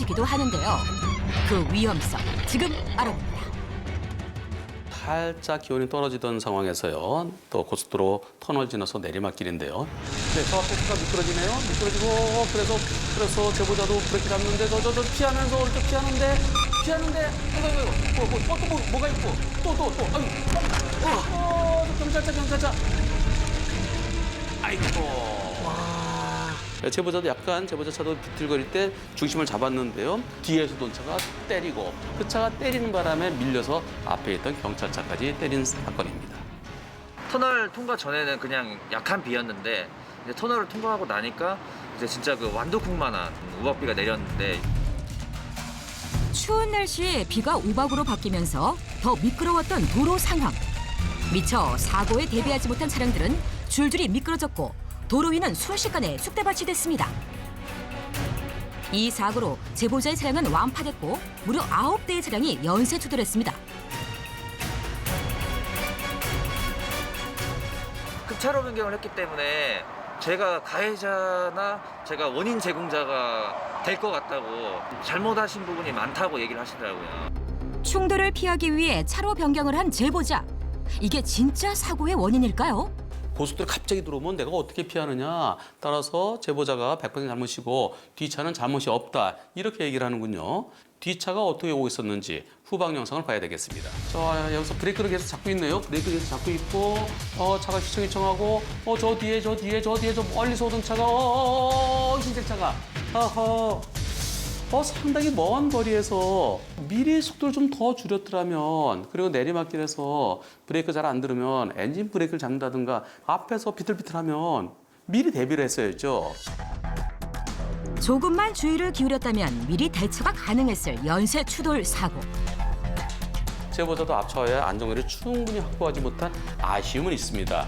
떨어지기도 하는데요. 그 위험성 지금 알아봅니다. 살짝 기온이 떨어지던 상황에서요. 또 고속도로 터널 지나서 내리막길인데요. 네, 저 앞에 차가 미끄러지네요. 미끄러지고 그래서 제보자도 브레이크 잡는데 저 피하면서 오른쪽 피하는데 또 뭐가 있고 경찰차 아이고. 제보자 차도 비틀거릴 때 중심을 잡았는데요. 뒤에서 온 차가 때리고 그 차가 때리는 바람에 밀려서 앞에 있던 경찰차까지 때린 사건입니다. 터널 통과 전에는 그냥 약한 비였는데 이제 터널을 통과하고 나니까 이제 진짜 그 완도국만한 우박비가 내렸는데 추운 날씨에 비가 우박으로 바뀌면서 더 미끄러웠던 도로 상황. 미처 사고에 대비하지 못한 차량들은 줄줄이 미끄러졌고 도로 위는 순식간에 쑥대밭이 됐습니다. 이 사고로 제보자의 차량은 완파됐고 무려 9대의 차량이 연쇄 추돌했습니다. 급차로 변경을 했기 때문에 제가 가해자나 제가 원인 제공자가 될 것 같다고 잘못하신 부분이 많다고 얘기를 하시더라고요. 충돌을 피하기 위해 차로 변경을 한 제보자. 이게 진짜 사고의 원인일까요? 고속도로 갑자기 들어오면 내가 어떻게 피하느냐. 따라서 제보자가 100% 잘못이고 뒷차는 잘못이 없다. 이렇게 얘기를 하는군요. 뒷차가 어떻게 오고 있었는지 후방 영상을 봐야 되겠습니다. 자, 여기서 브레이크를 계속 잡고 있네요. 브레이크를 계속 잡고 있고 차가 휘청휘청하고 저 뒤에 저 멀리서 오던 차가 흰색 차가 상당히 먼 거리에서 미리 속도를 좀 더 줄였더라면 그리고 내리막길에서 브레이크 잘 안 들으면 엔진 브레이크를 잡는다든가 앞에서 비틀비틀하면 미리 대비를 했어야죠. 조금만 주의를 기울였다면 미리 대처가 가능했을 연쇄 추돌 사고. 제보자도 앞차와의 안정거리를 충분히 확보하지 못한 아쉬움은 있습니다.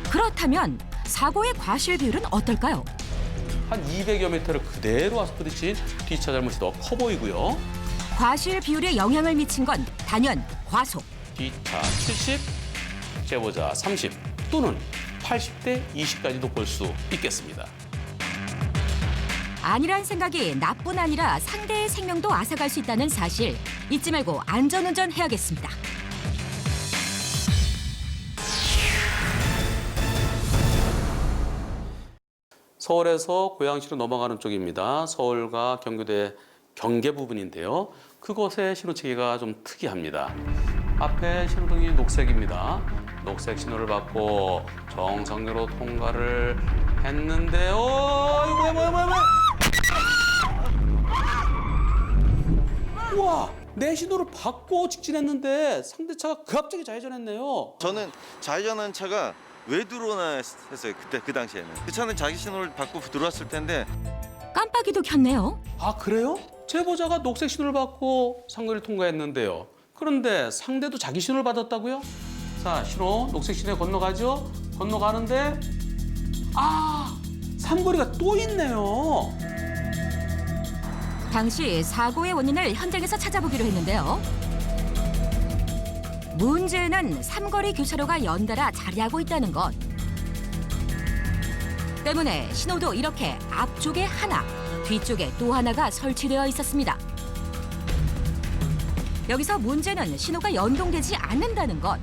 그렇다면 사고의 과실 비율은 어떨까요? 한 200여 미터를 그대로 와서 부딪힌 뒷차 잘못이 더 커 보이고요. 과실 비율에 영향을 미친 건 단연 과속. 뒷차 70, 제보자 30 또는 80대 20까지도 볼 수 있겠습니다. 아니란 생각이 나뿐 아니라 상대의 생명도 앗아갈 수 있다는 사실 잊지 말고 안전운전 해야겠습니다. 서울에서 고양시로 넘어가는 쪽입니다. 서울과 경기도의 경계 부분인데요. 그곳의 신호체계가 좀 특이합니다. 앞에 신호등이 녹색입니다. 녹색 신호를 받고 정상로로 통과를 했는데요. 뭐야. 우와, 내 신호를 받고 직진했는데 상대차가 갑자기 좌회전했네요. 저는 좌회전한 차가 왜 들어오나 했어요. 그 당시에는. 그 차는 자기 신호를 받고 들어왔을 텐데 깜빡이도 켰네요. 아, 그래요? 제보자가 녹색 신호를 받고 상거리를 통과했는데요. 그런데 상대도 자기 신호를 받았다고요? 자, 신호, 녹색 신호에 건너가죠? 건너가는데 삼거리가 또 있네요. 당시 사고의 원인을 현장에서 찾아보기로 했는데요. 문제는 삼거리 교차로가 연달아 자리하고 있다는 것. 때문에 신호도 이렇게 앞쪽에 하나, 뒤쪽에 또 하나가 설치되어 있었습니다. 여기서 문제는 신호가 연동되지 않는다는 것.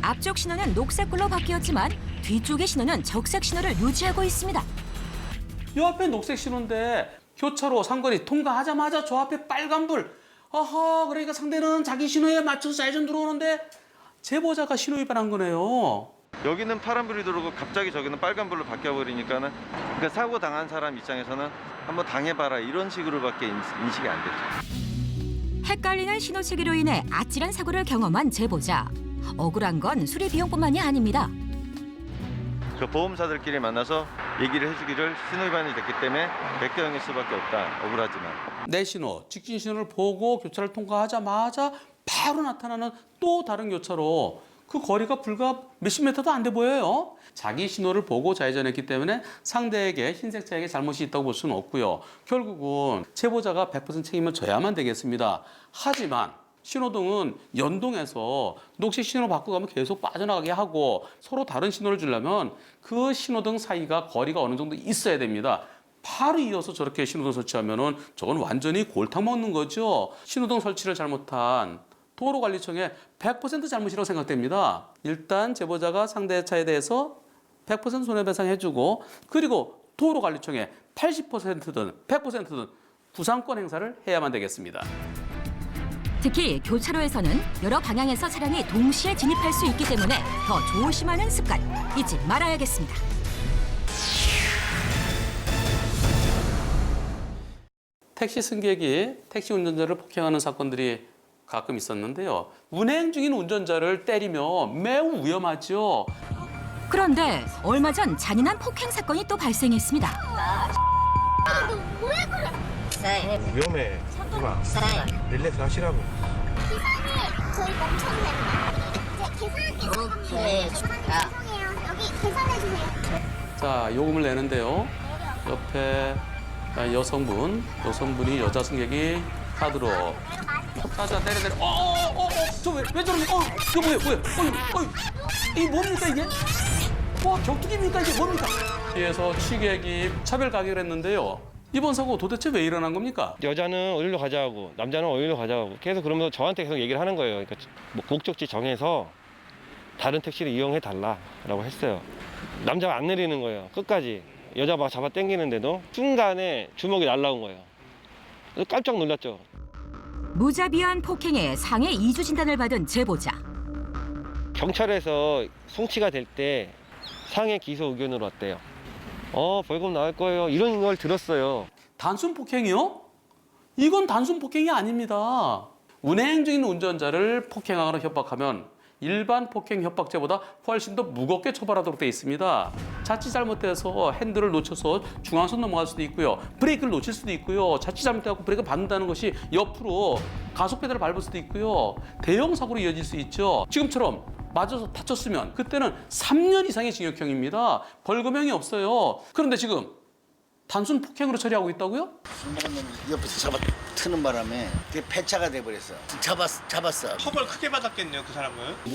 앞쪽 신호는 녹색불로 바뀌었지만 뒤쪽의 신호는 적색 신호를 유지하고 있습니다. 이 앞에 녹색 신호인데 교차로 상거리 통과하자마자 저 앞에 빨간불. 그러니까 상대는 자기 신호에 맞춰서 좌회전 들어오는데 제보자가 신호 위반한 거네요. 여기는 파란불이 들어오고 갑자기 저기는 빨간불로 바뀌어버리니까는 그러니까 사고 당한 사람 입장에서는 한번 당해봐라 이런 식으로밖에 인식이 안 되죠. 헷갈리는 신호체계로 인해 아찔한 사고를 경험한 제보자. 억울한 건 수리 비용뿐만이 아닙니다. 그 보험사들끼리 만나서 얘기를 해주기를 신호 위반이 됐기 때문에 백대형일 수밖에 없다. 억울하지만. 내 신호, 직진 신호를 보고 교차를 통과하자마자 바로 나타나는 또 다른 교차로 그 거리가 불과 몇십 미터도 안 돼 보여요. 자기 신호를 보고 좌회전했기 때문에 상대에게 흰색 차에게 잘못이 있다고 볼 수는 없고요. 결국은 제보자가 100% 책임을 져야만 되겠습니다. 하지만 신호등은 연동해서 녹색 신호로 바꿔가면 계속 빠져나가게 하고 서로 다른 신호를 주려면 그 신호등 사이가 거리가 어느 정도 있어야 됩니다. 바로 이어서 저렇게 신호등 설치하면은 저건 완전히 골탕 먹는 거죠. 신호등 설치를 잘못한 도로관리청의 100% 잘못이라고 생각됩니다. 일단 제보자가 상대 차에 대해서 100% 손해배상해주고 그리고 도로관리청에 80%든 100%든 구상권 행사를 해야만 되겠습니다. 특히 교차로에서는 여러 방향에서 차량이 동시에 진입할 수 있기 때문에 더 조심하는 습관 잊지 말아야겠습니다. 택시 승객이 택시 운전자를 폭행하는 사건들이 가끔 있었는데요. 운행 중인 운전자를 때리면 매우 위험하죠. 그런데 얼마 전 잔인한 폭행 사건이 또 발생했습니다. 위험해. 누가? 릴렉스 하시라고. 저희 멈춰도 됩니다. 이제 계산할게요. 여기 계산해 주세요. 자, 요금을 내는데요. 옆에 여성분이 여자 승객이 카드로 자, 내려. 왜 저러니? 이거 뭐야? 이게 뭡니까 이게? 와, 격투기입니까 이게 뭡니까? 뒤에서 취객이 차별 가격을 했는데요. 이번 사고 도대체 왜 일어난 겁니까? 여자는 어디로 가자고, 남자는 어디로 가자고 계속 그러면서 저한테 계속 얘기를 하는 거예요. 그러니까 뭐 목적지 정해서 다른 택시를 이용해 달라라고 했어요. 남자가 안 내리는 거예요. 끝까지 여자 막 잡아 당기는데도 순간에 주먹이 날라온 거예요. 그래서 깜짝 놀랐죠. 무자비한 폭행에 상해 2주 진단을 받은 제보자. 경찰에서 송치가 될 때 상해 기소 의견으로 왔대요. 벌금 나올 거예요. 이런 걸 들었어요. 단순 폭행이요? 이건 단순 폭행이 아닙니다. 운행 중인 운전자를 폭행하거나 협박하면 일반 폭행 협박죄보다 훨씬 더 무겁게 처벌하도록 되어 있습니다. 자칫 잘못해서 핸들을 놓쳐서 중앙선 넘어갈 수도 있고요. 브레이크를 놓칠 수도 있고요. 자칫 잘못해서 브레이크를 밟는다는 것이 옆으로 가속 페달을 밟을 수도 있고요. 대형 사고로 이어질 수 있죠. 지금처럼 맞아서 다쳤으면 그때는 3년 이상의 징역형입니다. 벌금형이 없어요. 그런데 지금 단순 폭행으로 처리하고 있다고요? 옆에서 잡아 트는 바람에 그게 폐차가 돼버렸어. 잡았어. 처벌 크게 받았겠네요, 그 사람은.